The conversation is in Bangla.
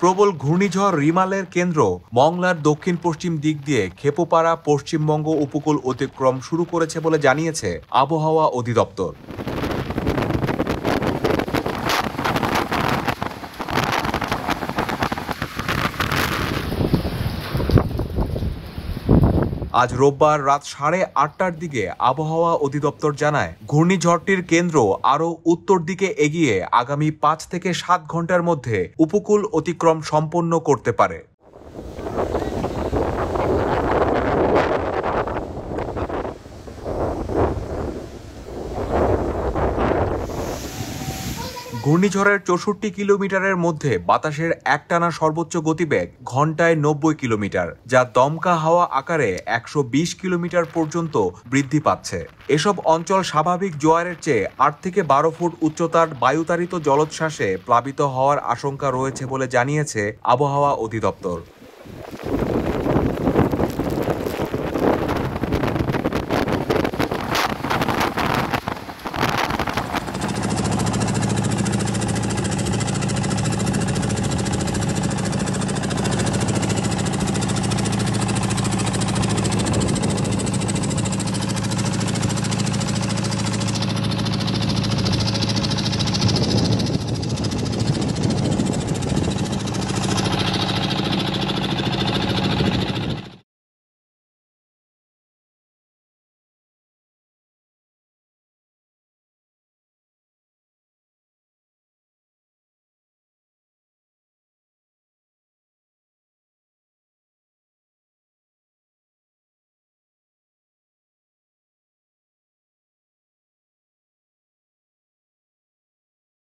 প্রবল ঘূর্ণিঝড় রিমালের কেন্দ্র মংলার দক্ষিণ পশ্চিম দিক দিয়ে খেপুপাড়া পশ্চিমবঙ্গ উপকূল অতিক্রম শুরু করেছে বলে জানিয়েছে আবহাওয়া অধিদপ্তর। আজ রোববার রাত 8:30টার দিকে আবহাওয়া অধিদপ্তর জানায়, ঘূর্ণিঝড়টির কেন্দ্র আরও উত্তর দিকে এগিয়ে আগামী 5 থেকে 7 ঘন্টার মধ্যে উপকূল অতিক্রম সম্পন্ন করতে পারে। ঘূর্ণিঝড়ের 64 কিলোমিটারের মধ্যে বাতাসের একটানা সর্বোচ্চ গতিবেগ ঘন্টায় 90 কিলোমিটার, যা দমকা হাওয়া আকারে 120 কিলোমিটার পর্যন্ত বৃদ্ধি পাচ্ছে। এসব অঞ্চল স্বাভাবিক জোয়ারের চেয়ে 8 থেকে 12 ফুট উচ্চতার বায়ুতাড়িত জলোচ্ছ্বাসে প্লাবিত হওয়ার আশঙ্কা রয়েছে বলে জানিয়েছে আবহাওয়া অধিদপ্তর।